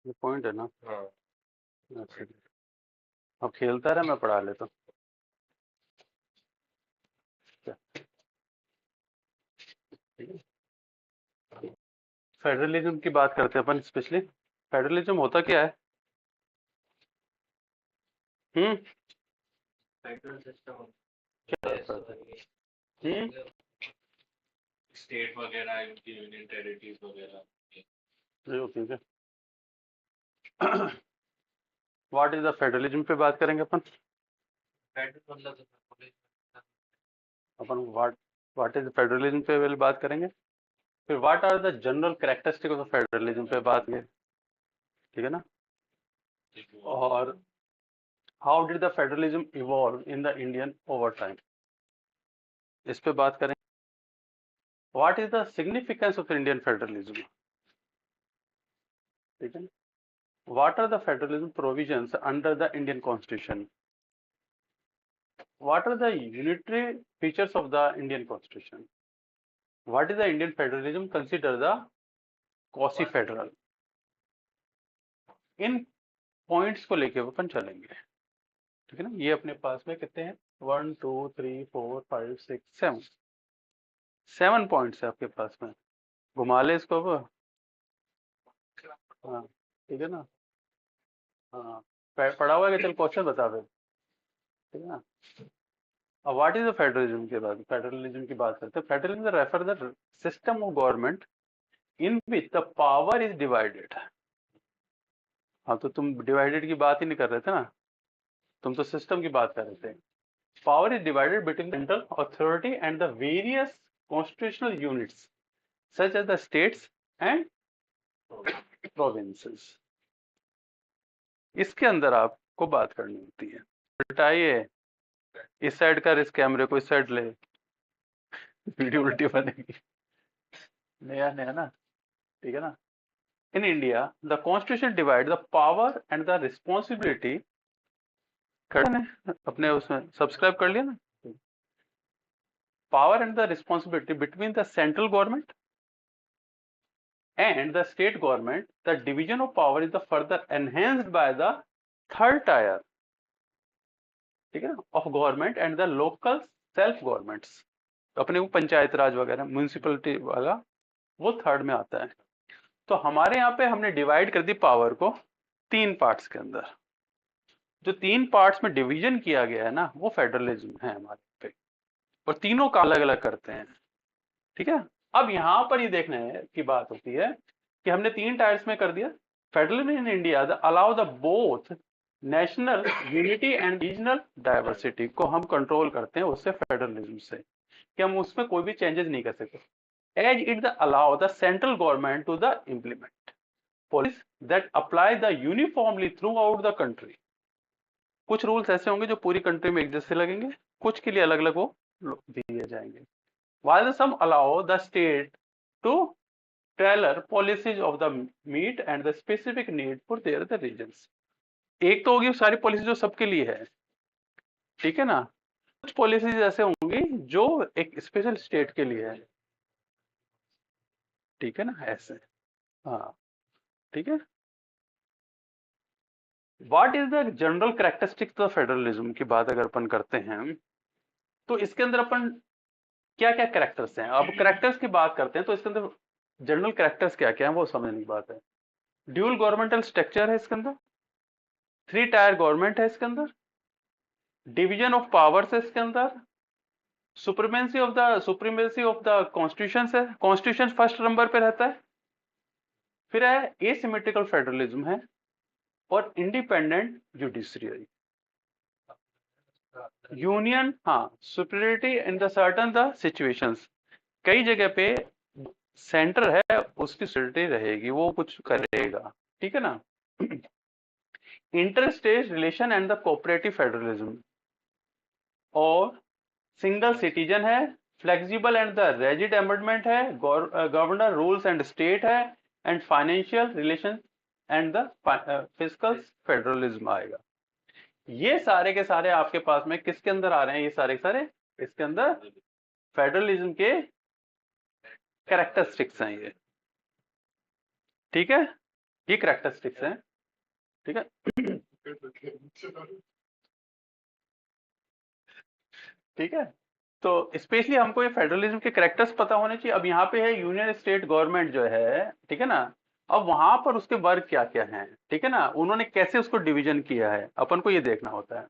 ये पॉइंट है ना। हाँ। अच्छा, अब खेलता रहा, मैं पढ़ा लेता हूँ। फेडरलिज्म की बात करते हैं अपन स्पेशली। फेडरलिज्म होता क्या है? हम्म फेडरल सिस्टम क्या होता है? स्टेट वगैरह, इनकी यूनियन टेरिटरीज वगैरह। जो ठीक है। व्हाट इज द फेडरलिज्म पे बात करेंगे अपन। फेडरल मतलब अपन व्हाट इज फेडरलिज्म पे पहले बात करेंगे, फिर what are the general characteristic of federalism पे बात करेंगे, ठीक है ना। और how did the federalism evolve in the Indian over time, इस पे बात करेंगे। What is the significance of Indian federalism, ठीक है ना। What are the federalism provisions under the Indian constitution, what are the unitary features of the Indian constitution, what is the Indian federalism consider the quasi federal, in points को लेके अपन चलेंगे, ठीक है ना। ये अपने पास में कितने हैं, 1 2 3 4 5 6 7 7 पॉइंट्स है आपके पास में। घुमा ले इसको अब। हाँ, ठीक है ना। हाँ, पढ़ा हुआ है कि चल क्वेश्चन बता दे, ठीक है ना। अब व्हाट इज द फेडरलिज्म के बाद, फेडरलिज्म की बात करते हैं। Federalism refer the system of government in which the power is divided. हाँ, तो तुम डिवाइडेड की बात ही नहीं कर रहे थे ना, तुम तो सिस्टम की बात कर रहे थे। Power is divided between central authority and the various constitutional units such as the states and provinces. इसके अंदर आपको बात करनी होती है। उल्टाइए, इस साइड कर इस कैमरे को, इस साइड ले, वीडियो उल्टी बनेगी। नया नया ना, ठीक है ना। In India the constitution divide the power and the responsibility. अपने उसमें सब्सक्राइब कर लिया ना। Power and the responsibility between the central government and the state government, the division of power is the further enhanced by the third tier, ठीक है ना, of government and the local self governments। तो अपने को पंचायत राज वगैरह municipality वाला वो third में आता है। तो हमारे यहाँ पे हमने डिवाइड कर दी पावर को 3 पार्ट्स के अंदर। जो 3 पार्ट्स में डिवीजन किया गया है ना, वो फेडरलिज्म है हमारे पे, और तीनों का अलग अलग करते हैं, ठीक है। अब यहां पर ये देखने की बात होती है कि हमने 3 टायर्स में कर दिया। Federalism in India allow the both national unity and regional diversity को हम कंट्रोल करते हैं उससे, फेडरलिज्म से, कि हम उसमें कोई भी चेंजेस नहीं कर सकते। As it the allow the central government to the implement policy that apply the uniformly throughout the country. कुछ रूल्स ऐसे होंगे जो पूरी कंट्री में एक जैसे लगेंगे, कुछ के लिए अलग अलग वो दिए जाएंगे। while some allow the state to tailor policies of the meet and the specific need for their the regions। एक तो होगी सारी पॉलिसी जो सबके लिए है, ठीक है ना। कुछ पॉलिसीज ऐसे होंगी जो एक स्पेशल स्टेट के लिए है, ठीक है ना, ऐसे। हाँ, ठीक है। What is the general characteristics of federalism की बात अगर अपन करते हैं, तो इसके अंदर अपन क्या क्या कैरेक्टर्स हैं। अब कैरेक्टर्स की बात करते हैं तो इसके अंदर जनरल कैरेक्टर्स क्या क्या है वो समझने की बात है। ड्यूल गवर्नमेंटल स्ट्रक्चर है इसके अंदर, 3 टायर गवर्नमेंट है इसके अंदर, डिवीजन ऑफ पावर्स है इसके अंदर, सुप्रीमेसी ऑफ द कॉन्स्टिट्यूशन है, कॉन्स्टिट्यूशन फर्स्ट नंबर पे रहता है, फिर है एसिमेट्रिकल फेडरलिज्म है, और इंडिपेंडेंट जुडिशरी यूनियन। हाँ, superiority in the certain the situations. कई जगह पे सेंटर है, उसकी सुपीरियरिटी रहेगी, वो कुछ करेगा, ठीक है ना। Inter state relation and the cooperative federalism, और सिंगल सिटीजन है, flexible and the rigid amendment है, गवर्नर रूल्स एंड स्टेट है, and financial relation and the fiscal federalism आएगा। ये सारे के सारे आपके पास में किसके अंदर आ रहे हैं, ये सारे के सारे इसके अंदर फेडरलिज्म के कैरेक्टरिस्टिक्स हैं ये, ठीक है, ये करेक्टरिस्टिक्स हैं। ठीक है, ठीक है। तो स्पेशली हमको ये फेडरलिज्म के करेक्टर्स पता होने चाहिए। अब यहाँ पे है यूनियन स्टेट गवर्नमेंट जो है, ठीक है ना, अब वहां पर उसके वर्ग क्या क्या हैं, ठीक है ना, उन्होंने कैसे उसको डिवीजन किया है, अपन को ये देखना होता है।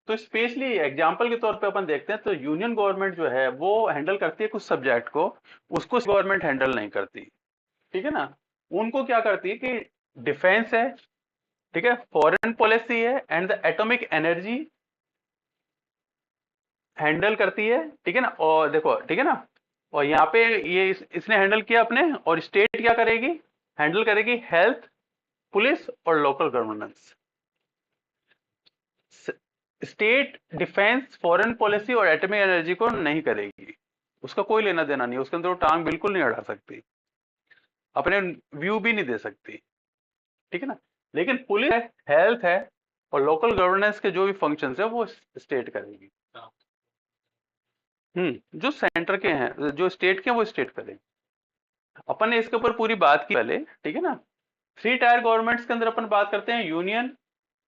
तो स्पेशली एग्जाम्पल के तौर पे अपन देखते हैं, तो यूनियन गवर्नमेंट जो है वो हैंडल करती है कुछ सब्जेक्ट को, उसको गवर्नमेंट हैंडल नहीं करती, ठीक है ना। उनको क्या करती है कि डिफेंस है, ठीक है, फॉरेन पॉलिसी है, and the atomic energy handle करती है, ठीक है ना। और देखो, ठीक है ना, और यहाँ पे ये इसने हैंडल किया अपने, और स्टेट क्या करेगी, हैंडल करेगी हेल्थ, पुलिस और local governance. State defence, foreign policy और एटॉमिक एनर्जी को नहीं करेगी, उसका कोई लेना देना नहीं, उसके अंदर वो टांग बिल्कुल नहीं अड़ा सकती, अपने व्यू भी नहीं दे सकती, ठीक है ना। लेकिन पुलिस है, हेल्थ है, और लोकल गवर्नेंस के जो भी फंक्शंस है वो स्टेट करेगी। जो सेंटर के हैं, जो स्टेट के हैं वो स्टेट करेगी। अपन ने इसके ऊपर पूरी बात की पहले, ठीक है ना। थ्री टायर गवर्नमेंट्स के अंदर अपन बात करते हैं, union,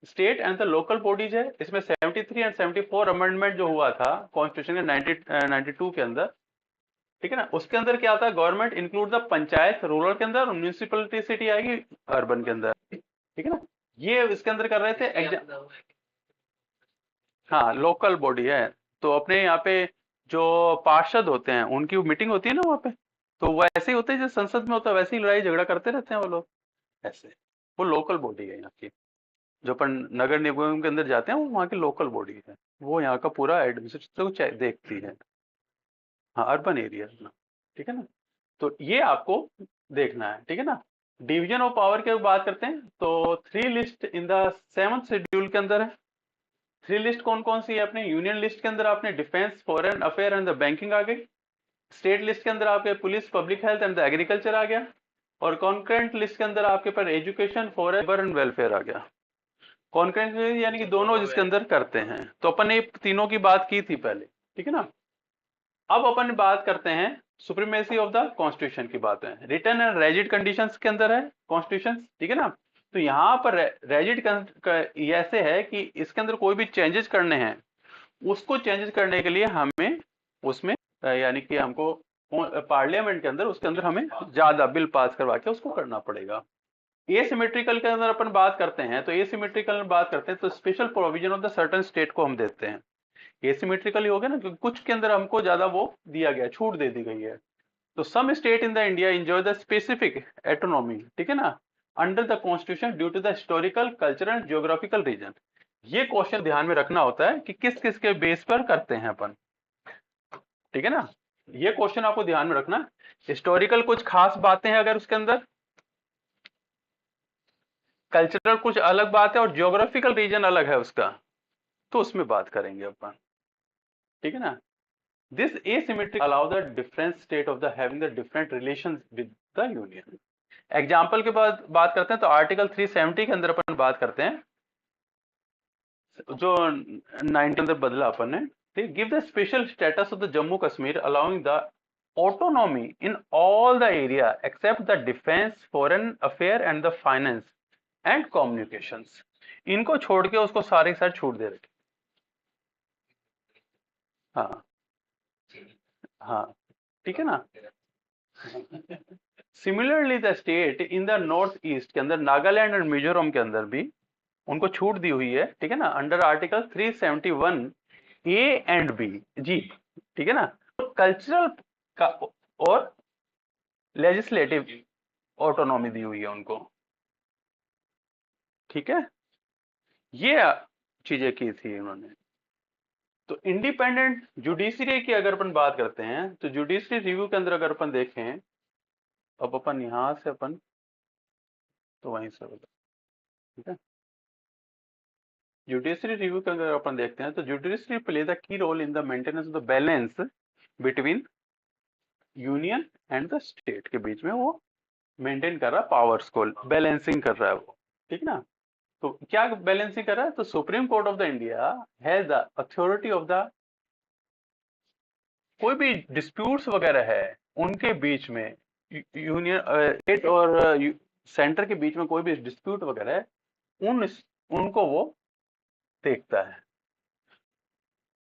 state and the local bodies है। इसमें 73 एंड 74 अमेंडमेंट जो हुआ था कॉन्स्टिट्यूशन के 92 के अंदर, ठीक है ना, उसके अंदर क्या था, government include the panchayat rural के अंदर, म्यूनिसिपलिटी सिटी आएगी अर्बन के अंदर, ठीक है ना। ये इसके अंदर कर रहे थे हाँ, लोकल बॉडी है। तो अपने यहाँ पे जो पार्षद होते हैं उनकी मीटिंग होती है ना वहाँ पे, तो वो ऐसे ही होते हैं जैसे संसद में होता है, वैसे ही लड़ाई झगड़ा करते रहते हैं वो लोग, ऐसे। वो लोकल बॉडी है यहाँ की, जो अपन नगर निगम के अंदर जाते हैं वो वहाँ की लोकल बॉडी है, वो यहाँ का पूरा एडमिनिस्ट्रेटिव देखती है। हाँ, अर्बन एरिया ना, ठीक है ना। तो ये आपको देखना है, ठीक है ना। डिवीजन ऑफ पावर की बात करते हैं, तो three list in the seventh schedule के अंदर है। थ्री लिस्ट कौन कौन सी है अपने, यूनियन लिस्ट के अंदर आपने defence, foreign affair and the banking आ गई। स्टेट लिस्ट के अंदर आपके police, public health and the agriculture आ गया। और कॉन्करेंट लिस्ट के अंदर आपके पर education, foreign, labour and welfare आ गया। कॉन्करेंट यानी कि दोनों जिसके अंदर करते हैं, तो अपन ने तीनों की बात की थी पहले, ठीक है ना। अब अपन बात करते हैं सुप्रीमेसी ऑफ द कॉन्स्टिट्यूशन की बात है। रिटर्न एंड रेजिड कंडीशंस के अंदर है कॉन्स्टिट्यूशन, ठीक है ना। तो यहाँ पर रेजिड ऐसे है कि इसके अंदर कोई भी चेंजेस करने हैं, उसको चेंजेस करने के लिए हमें उसमें यानी कि हमको पार्लियामेंट के अंदर, उसके अंदर हमें ज्यादा बिल पास करवा के उसको करना पड़ेगा। एसिमेट्रिकल के अंदर अपन बात करते हैं, तो एसिमेट्रिकल में बात करते हैं तो special provision of the certain state को हम देते हैं। एसिमेट्रिकल ही हो गया ना, क्योंकि कुछ के अंदर हमको ज्यादा वो दिया गया, छूट दे दी गई है। तो some state in the India enjoy the specific autonomy, ठीक है ना, under the constitution due to the historical, cultural, geographical region. ये क्वेश्चन ध्यान में रखना होता है कि किस किस के बेस पर करते हैं अपन, ठीक है ना। ये क्वेश्चन आपको ध्यान में रखना। हिस्टोरिकल कुछ खास बातें हैं अगर उसके अंदर, कल्चरल कुछ अलग बात है, और जियोग्राफिकल रीजन अलग है उसका, तो उसमें बात करेंगे अपन, ठीक है ना। This asymmetry allow the different state of the having the different relations with the union। Example के बाद बात करते हैं, तो आर्टिकल 370 के अंदर अपन बात करते हैं, जो 90 अंदर बदला अपन ने, ठीक। Give the special status of the Jammu Kashmir allowing the autonomy in all the area except the defence, foreign affair and the finance and communications. इनको छोड़ के उसको सारे साथ छूट दे रखे। हाँ, हाँ, ठीक है ना। Similarly the state in the north east के अंदर, नागालैंड और मिजोरम के अंदर भी उनको छूट दी हुई है, ठीक है ना, under article 371 A and B, जी, ठीक है ना। तो कल्चरल का और लेजिस्लेटिव ऑटोनॉमी दी हुई है उनको, ठीक है। ये चीजें की थी उन्होंने। तो इंडिपेंडेंट जुडिशरी की अगर अपन बात करते हैं, तो जुडिशरी रिव्यू के अंदर अगर अपन देखें, अब अपन यहां से अपन, तो वहीं से होगा, ठीक है। जुडिशरी रिव्यू का अगर अपन देखते हैं, तो judiciary play the key role in the maintenance of the balance between union and the state के बीच में, वो मेंटेन कर रहा है पावर्स को, बैलेंसिंग कर रहा है वो, ठीक ना। तो क्या बैलेंसिंग कर रहा है, तो supreme court of the India has the authority of the, कोई भी डिस्प्यूट्स वगैरह है उनके बीच में, यूनियन स्टेट और सेंटर के बीच में कोई भी डिस्प्यूट वगैरह है, उनको वो देखता है।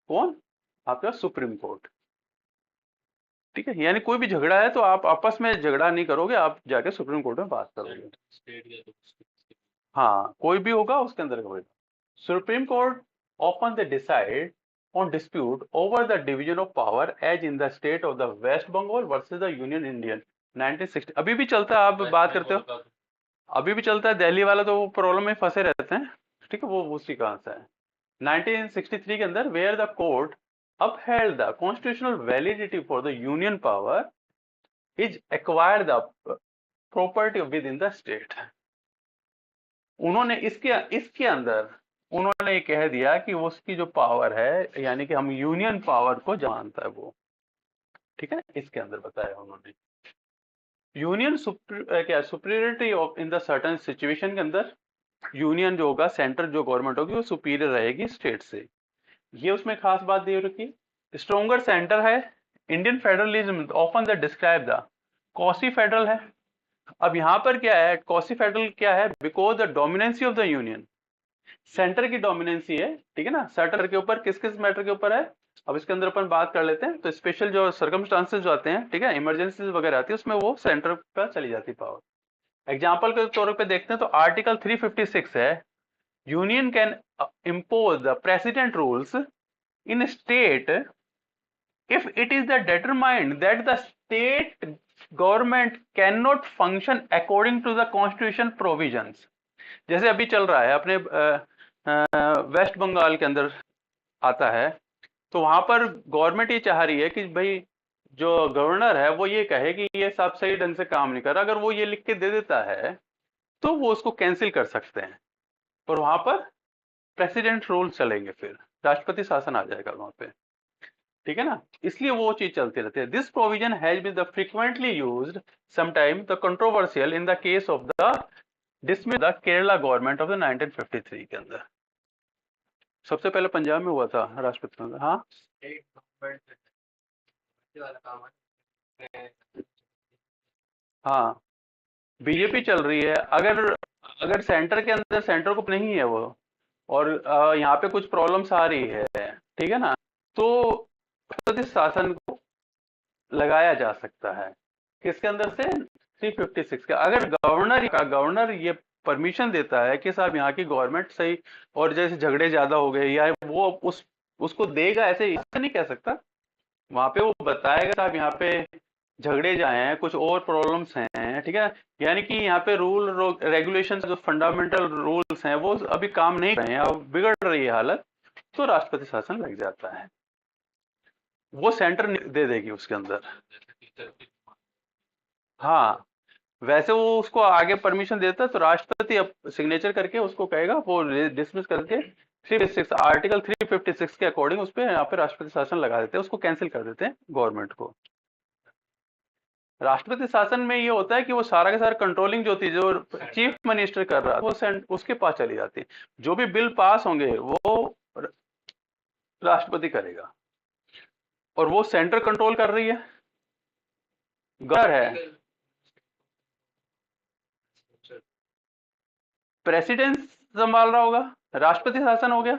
कौन? आपका सुप्रीम कोर्ट। ठीक है, यानी कोई भी झगड़ा है तो आप आपस में झगड़ा नहीं करोगे, आप जाके सुप्रीम कोर्ट में बात करोगे। स्टेट या तो हाँ, कोई भी होगा उसके अंदर होगा। Supreme court often they decide on dispute over the division of power as in the state of the West Bengal versus the Union Indian 1960। अभी भी चलता है, आप वेस्ट बात करते हो, बंगाल का अभी भी चलता है। दिल्ली वाला तो वो प्रॉब्लम में फंसे रहते हैं। ठीक है, वो उसी का आंसर है 1963 के अंदर, where the court upheld the constitutional validity for the union power is acquired the property within the state। उन्होंने इसके इसके अंदर उन्होंने ये कह दिया कि उसकी जो पावर है, यानी कि हम यूनियन पावर को जानता है वो। ठीक है, इसके अंदर बताया उन्होंने यूनियन क्या superiority of in the certain situation के अंदर यूनियन जो होगा, सेंटर जो गवर्नमेंट होगी वो सुपीरियर रहेगी स्टेट से। ये उसमें खास बात दे रखी। स्ट्रोंगर सेंटर है। Indian federalism often the describe the quasi federal है। अब यहाँ पर क्या है, कॉसी फेडरल क्या है? Because the dominancy of the union, centre की डोमिनेंसी है। ठीक है ना, सेंटर के ऊपर किस किस मैटर के ऊपर है, अब इसके अंदर अपन बात कर लेते हैं। तो स्पेशल जो सर्कमस्टांसेस जो आते हैं, ठीक है, इमरजेंसीज वगैरह आती है, उसमें वो सेंटर का चली जाती है पावर। एग्जाम्पल के तौर पे देखते हैं तो आर्टिकल 356 है, union can impose the president rules in state if it is the determined that the state government cannot function according to the constitution provisions। जैसे अभी चल रहा है अपने वेस्ट बंगाल के अंदर आता है, तो वहां पर गवर्नमेंट ये चाह रही है कि भाई जो गवर्नर है वो ये कहे कि ये सब सही ढंग से काम नहीं कर रहा। अगर वो ये लिख के दे देता है तो वो उसको कैंसिल कर सकते हैं, और वहां पर प्रेसिडेंट रूल चलेंगे, फिर राष्ट्रपति शासन आ जाएगा वहां पे। ठीक है ना, इसलिए वो चीज चलती रहती है। This provision has been the frequently used sometime the controversial in the case of the dismiss the Kerala government of the 1953 के अंदर। सबसे पहले पंजाब में हुआ था राष्ट्रपति। हाँ, स्टेट गवर्नमेंट वाला काम है। हाँ, बीजेपी चल रही है। अगर अगर सेंटर के अंदर सेंटर को नहीं है वो, और यहाँ पे कुछ प्रॉब्लम्स आ रही है, ठीक है ना, तो राष्ट्रपति शासन को लगाया जा सकता है। किसके अंदर से? 356 का। अगर गवर्नर ये परमिशन देता है कि साहब यहाँ की गवर्नमेंट सही, और जैसे झगड़े ज्यादा हो गए या वो उसको देगा, ऐसे नहीं कह सकता। वहां पे वो बताएगा साहब यहाँ पे झगड़े जाए हैं, कुछ और प्रॉब्लम्स हैं। ठीक है, यानी कि यहाँ पे रूल रेगुलेशन जो फंडामेंटल रूल्स हैं वो अभी काम नहीं कर रहे हैं, अब बिगड़ रही है हालत, तो राष्ट्रपति शासन लग जाता है। वो सेंटर दे देगी उसके अंदर। जैसे टीचर की हाँ, वैसे वो उसको आगे परमिशन देता है तो राष्ट्रपति अब सिग्नेचर करके उसको कहेगा, वो डिसमिस करके 356 आर्टिकल 356 के अकॉर्डिंग उस पे यहाँ पे राष्ट्रपति शासन लगा देते हैं, उसको कैंसिल कर देते हैं गवर्नमेंट को। राष्ट्रपति शासन में ये होता है कि वो सारा के सारा कंट्रोलिंग जो थी, जो चीफ मिनिस्टर कर रहा था, वो उसके पास चली जाती है। जो भी बिल पास होंगे वो राष्ट्रपति करेगा, और वो सेंटर कंट्रोल कर रही है, गवर्नर है। प्रेसिडेंट संभाल रहा होगा, राष्ट्रपति शासन हो गया।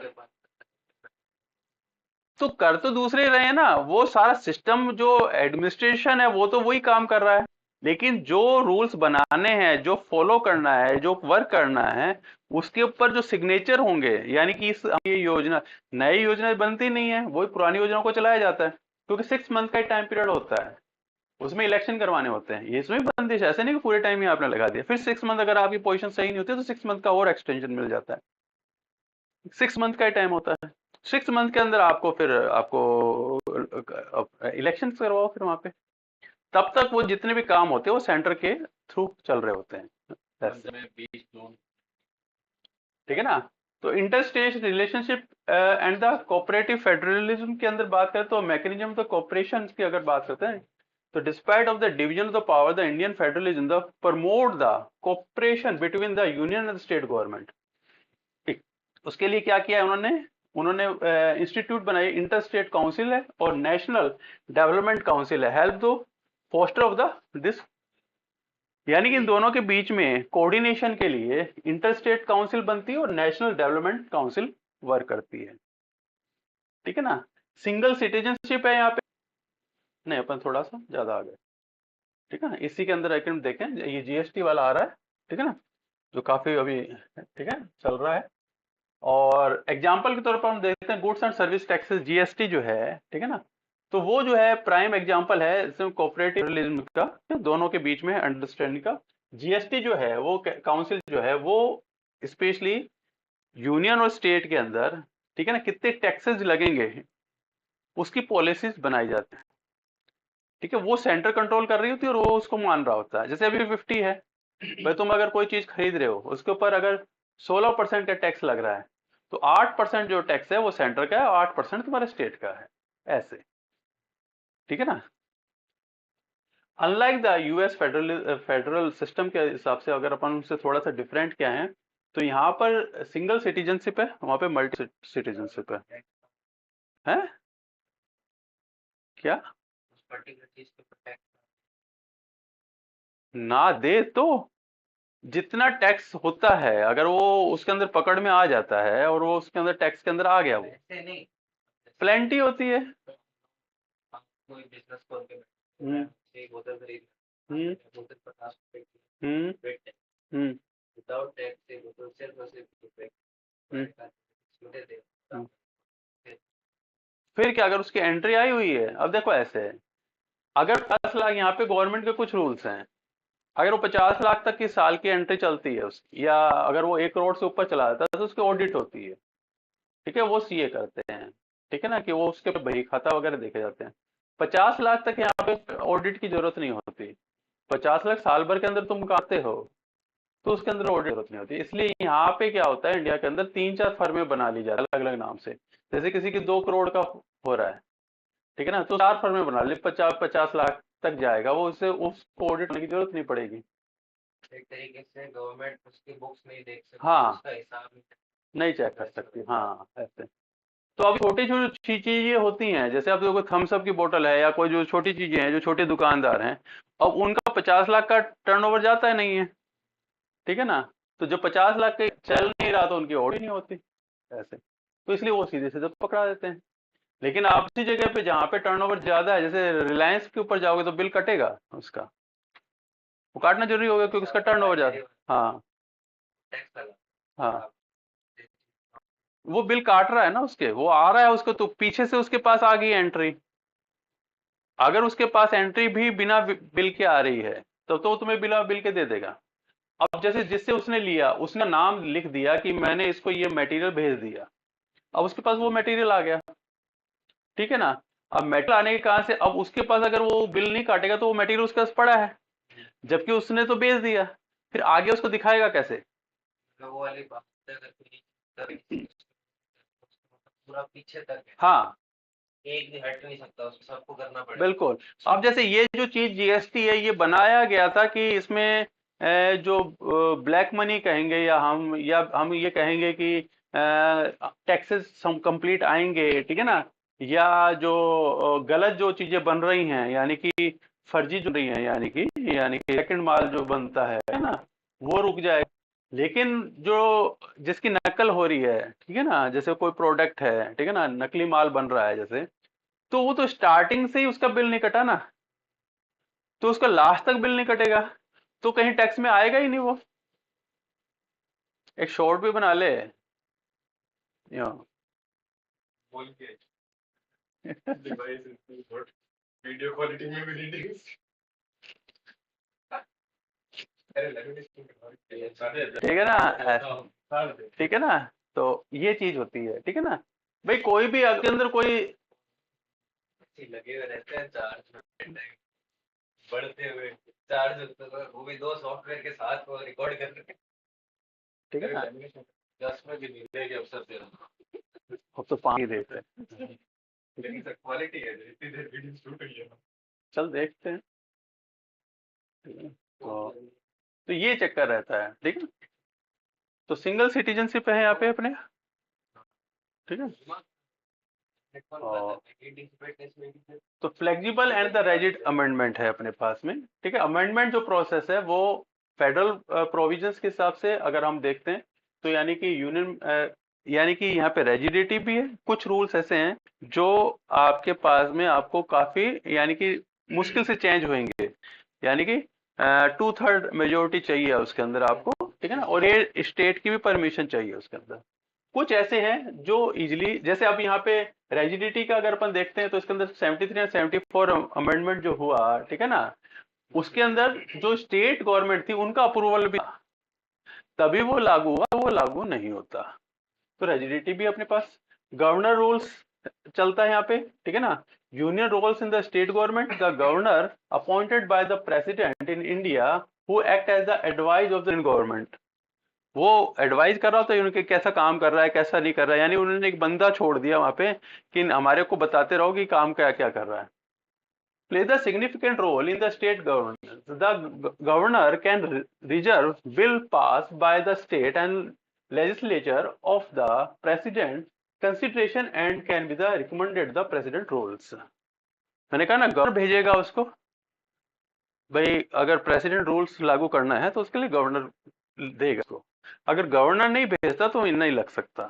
तो कर तो दूसरे ही रहे हैं ना, वो सारा सिस्टम जो एडमिनिस्ट्रेशन है वो तो वही काम कर रहा है, लेकिन जो रूल्स बनाने हैं, जो फॉलो करना है, जो वर्क करना है, उसके ऊपर जो सिग्नेचर होंगे, यानी कि इस ये योजना, नई योजना बनती नहीं है, वही पुरानी योजना को चलाया जाता है, क्योंकि 6 मंथ का टाइम पीरियड होता है, उसमें इलेक्शन करवाने होते हैं। ये इसमें बंदिश है, ऐसे नहीं कि पूरे टाइम ही आपने लगा दिया, फिर 6 मंथ अगर आपकी पोजीशन सही नहीं होती तो 6 मंथ का और एक्सटेंशन मिल जाता है। 6 मंथ का टाइम होता है, 6 मंथ के अंदर आपको फिर आपको इलेक्शन करवाओ फिर वहां पे। तब तक वो जितने भी काम होते हैं वो सेंटर के थ्रू चल रहे होते हैं। That's it। में 20 जून ठीक है ना, तो inter state relationship and the cooperative federalism के अंदर बात करें तो मैकेनिज्म ऑफ कोऑपरेशन की अगर बात करते हैं, तो despite of the division of the power the Indian federalism the promote the cooperation between the union and state government. ठीक, उसके लिए क्या किया है उन्होंने? उन्होंने इंस्टीट्यूट बनाई, इंटर स्टेट काउंसिल है और नेशनल डेवलपमेंट काउंसिल है, हेल्प दो फोस्टर ऑफ द दिस यानी कि इन दोनों के बीच में कोऑर्डिनेशन के लिए इंटर स्टेट काउंसिल बनती है और नेशनल डेवलपमेंट काउंसिल वर्क करती है। ठीक है ना। सिंगल सिटीजनशिप है यहाँ पे, नहीं अपन थोड़ा सा ज्यादा आ गए। ठीक है ना, इसी के अंदर आइटम देखें, ये जीएसटी वाला आ रहा है। ठीक है ना, जो काफी अभी ठीक है चल रहा है। और एग्जाम्पल के तौर पर हम देखते हैं goods and service taxes, GST जो है, ठीक है ना, तो वो जो है प्राइम एग्जाम्पल है इसमें कोऑपरेटिव का, दोनों के बीच में अंडरस्टैंडिंग का। जीएसटी जो है वो काउंसिल जो है वो स्पेशली यूनियन और स्टेट के अंदर, ठीक है ना, कितने टैक्सेस लगेंगे उसकी पॉलिसीज बनाई जाती है। ठीक है, वो सेंटर कंट्रोल कर रही होती है और वो उसको मान रहा होता है। जैसे अभी 50 है भाई, तुम अगर कोई चीज खरीद रहे हो उसके ऊपर अगर 16% का टैक्स लग रहा है, तो 8% जो टैक्स है वो सेंटर का है और 8% तुम्हारे स्टेट का है, ऐसे। ठीक है ना। Unlike the US federal system के हिसाब से अगर अपन उनसे थोड़ा सा डिफरेंट क्या है, तो यहाँ पर सिंगल सिटीजनशिप है, वहां पे मल्टी सिटीजनशिप है क्या? उस पर्टिकुलर चीज के ऊपर टैक्स। ना दे तो जितना टैक्स होता है, अगर वो उसके अंदर पकड़ में आ जाता है और वो उसके अंदर टैक्स के अंदर आ गया, वो ऐसे नहीं, जैसे प्लेंटी होती है। आप कोई बिजनेस खोल के हम्म बैठे, एक बोतल खरीद, हम्म बोतल 50 रुपए की, हम्म वेट टैक्स, हम्म विदाउट टैक्स एक बोतल सिर्फ और सिर्फ रुपए हम्म छोटे दे। हम्म। फिर क्या, अगर उसकी एंट्री आई हुई है, अब देखो ऐसे है, अगर 50 लाख, यहाँ पे गवर्नमेंट के कुछ रूल्स हैं, अगर वो 50 लाख तक की साल की एंट्री चलती है उसकी, या अगर वो 1 करोड़ से ऊपर चला जाता है तो उसकी ऑडिट होती है। ठीक है, वो सीए करते हैं। ठीक है ना, कि वो उसके बही खाता वगैरह देखे जाते हैं। 50 लाख तक यहाँ पे ऑडिट की जरूरत नहीं होती। 50 लाख साल भर के अंदर तुम काटते हो तो उसके अंदर ऑडिट की जरूरत नहीं होती। इसलिए यहाँ पे क्या होता है, इंडिया के अंदर 3-4 फर्में बना ली जाती है अलग अलग नाम से। जैसे किसी की 2 करोड़ का हो रहा है, ठीक है ना, तो 4 फर्में बना ली, 50-50 लाख तक जाएगा वो, उससे उसको ऑडिट करने की जरूरत नहीं पड़ेगी। एक तरीके से गवर्नमेंट उसकी बुक्स नहीं देख सकती, हाँ, उसका हिसाब नहीं चेक कर सकती, हाँ ऐसे। तो अब छोटी छोटी चीजें होती हैं, जैसे अब देखो थम्स अप की बोतल है या कोई जो छोटी चीजें हैं, जो छोटे दुकानदार हैं, अब उनका 50 लाख का टर्नओवर जाता है नहीं है। ठीक है ना, तो जब 50 लाख के चल नहीं रहा तो उनकी ऑडिट नहीं होती ऐसे, तो इसलिए वो सीधे सीधे पकड़ा देते हैं। लेकिन आप उसी जगह पे जहाँ पे टर्नओवर ज्यादा है, जैसे रिलायंस के ऊपर जाओगे तो बिल कटेगा उसका, वो काटना जरूरी होगा क्योंकि उसका टर्नओवर ज्यादा। हाँ टैक्स लगा। हाँ, वो बिल काट रहा है ना उसके, वो आ रहा है उसको, तो पीछे से उसके पास आ गई एंट्री। अगर उसके पास एंट्री भी बिना बिल के आ रही है तो तुम्हें बिना बिल के दे देगा। अब जैसे जिससे उसने लिया, उसने नाम लिख दिया कि मैंने इसको ये मटेरियल भेज दिया, अब उसके पास वो मटेरियल आ गया। ठीक है ना, अब मटेरियल आने के कारण से अब उसके पास अगर वो बिल नहीं काटेगा तो वो मटेरियल उसके पास पड़ा है, जबकि उसने तो बेच दिया, फिर आगे उसको दिखाएगा कैसे? मतलब वो वाली बात है, अगर कोई पूरा पीछे तक है, हाँ एक भी हट नहीं सकता, उसको सबको करना पड़ेगा। बिल्कुल। अब जैसे ये जो चीज जीएसटी है, ये बनाया गया था कि इसमें जो ब्लैक मनी कहेंगे, या हम ये कहेंगे कि टैक्सेस कंप्लीट आएंगे, ठीक है ना, या जो गलत जो चीजें बन रही हैं, यानी कि फर्जी जो रही हैं, यानी कि सेकंड माल जो बनता है ना, वो रुक जाए। लेकिन जो जिसकी नकल हो रही है, ठीक है ना, जैसे कोई प्रोडक्ट है, ठीक है ना, नकली माल बन रहा है जैसे, तो वो तो स्टार्टिंग से ही उसका बिल नहीं कटा ना, तो उसका लास्ट तक बिल नहीं कटेगा, तो कहीं टैक्स में आएगा ही नहीं वो। एक शॉर्ट भी बना ले यो। बोल के डिवाइस वीडियो क्वालिटी में भी रीडिंग्स। अरे लगने ठीक है ना, ठीक है ना, तो ये चीज होती है। ठीक है ना भाई, कोई भी आपके अंदर कोई, लगे हुए रहते हैं चार्ज बढ़ते हुए, चार्ज वो भी दो सॉफ्टवेयर के साथ वो रिकॉर्ड कर रहे हैं। ठीक है ना, 10 में भी नहीं देगी अवसर दे रहा। अब तो पानी देते हैं। लेकिन सर क्वालिटी है, इतनी देर वीडियो शूट हुई है ना। चल देखते हैं। ठीक है? तो ये चक्कर रहता है। ठीक है, तो सिंगल सिटीजनशिप है यहाँ पे अपने। ठीक है, तो flexible and the rigid amendment है अपने पास में, ठीक है। अमेंडमेंट जो प्रोसेस है वो फेडरल प्रोविजंस के हिसाब से अगर हम देखते हैं तो यानी कि यूनियन यानी कि यहाँ पे रेजिडिटी भी है। कुछ रूल्स ऐसे हैं जो आपके पास में आपको काफी यानी कि मुश्किल से चेंज होंगे, यानी कि 2/3 मेजोरिटी चाहिए उसके अंदर आपको, ठीक है ना। और ये स्टेट की भी परमिशन चाहिए उसके अंदर। कुछ ऐसे हैं जो इजिली, जैसे अब यहाँ पे रेजिडिटी का अगर अपन देखते हैं तो इसके अंदर 73 और 74 अमेंडमेंट जो हुआ, ठीक है ना, उसके अंदर जो स्टेट गवर्नमेंट थी उनका अप्रूवल भी था, तभी वो लागू हुआ, वो लागू नहीं होता। तो रेजिडिटी भी अपने पास। गवर्नर रूल्स चलता है यहाँ पे, ठीक है ना। Union rules in the state government, the governor appointed by the president in India who act as the advise of the government. वो एडवाइज कर रहा होता है उनके कैसा काम कर रहा है कैसा नहीं कर रहा है, यानी उन्होंने एक बंदा छोड़ दिया वहां पे कि हमारे को बताते रहो कि काम क्या क्या कर रहा है। Play the significant role in the state governance. The governor can reserve bill passed by the state and legislature of the president consideration and can be the recommended the president rules. मैंने कहा ना governor भेजेगा उसको, भाई अगर president rules लागू करना है तो उसके लिए गवर्नर देगा उसको। अगर गवर्नर नहीं भेजता तो नहीं लग सकता,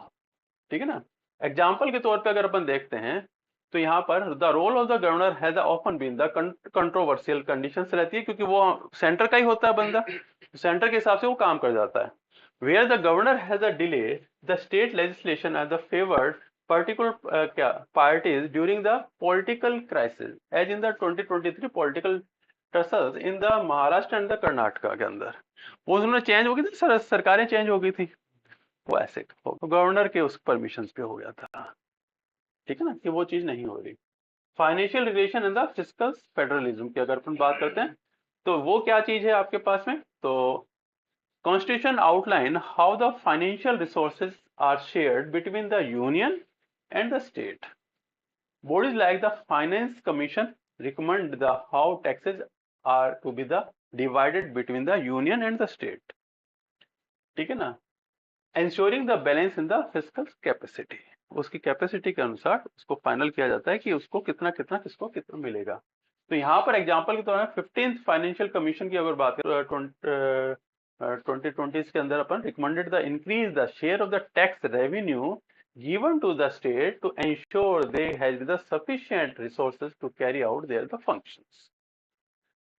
ठीक है ना। एग्जाम्पल के तौर पे अगर अपन देखते हैं तो यहाँ पर the role of the governor has often been the controversial conditions रहती है, क्योंकि वो सेंटर का ही होता है बंदा, सेंटर के हिसाब से वो काम कर जाता है। Where the governor has a delay the state legislation as the favoured particular क्या parties during the political crisis as in the 2023 political tussles in the Maharashtra and the Karnataka के अंदर। वो उन्होंने चेंज हो गई थी, सरकारें चेंज हो गई थी, वो ऐसे गवर्नर के उस परमिशन पे हो गया था, ठीक है ना, कि वो चीज नहीं हो रही। Financial relation and the fiscal federalism की अगर अपन बात करते हैं तो वो क्या चीज है आपके पास में, तो constitution outline how the financial resources are shared between the union and the state. Bodies like the finance commission recommend the how taxes are to be the divided between the union and the state, ठीक है ना। ensuring the balance in the fiscal capacity, उसकी capacity के अनुसार उसको final किया जाता है कि उसको कितना कितना किसको कितना मिलेगा। तो यहाँ पर एग्जांपल के तौर पर 15th फाइनेंशियल कमीशन की अगर बात करें 2020 के अंदर अपन recommended the increase the share of the tax revenue given to the state to ensure they have the sufficient resources to carry out their the functions।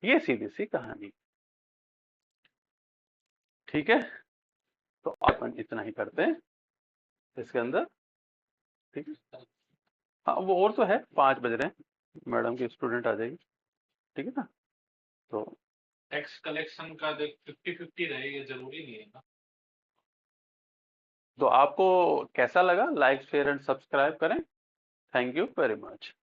ये सीधी सी कहानी, ठीक है। तो अपन इतना ही करते हैं इसके अंदर, ठीक है। हाँ वो और तो है, 5 बज रहे हैं, मैडम की स्टूडेंट आ जाएगी, ठीक है ना। तो टैक्स कलेक्शन का देख 50-50 रहे, ये जरूरी नहीं है ना। तो आपको कैसा लगा, लाइक शेयर एंड सब्सक्राइब करें। Thank you very much.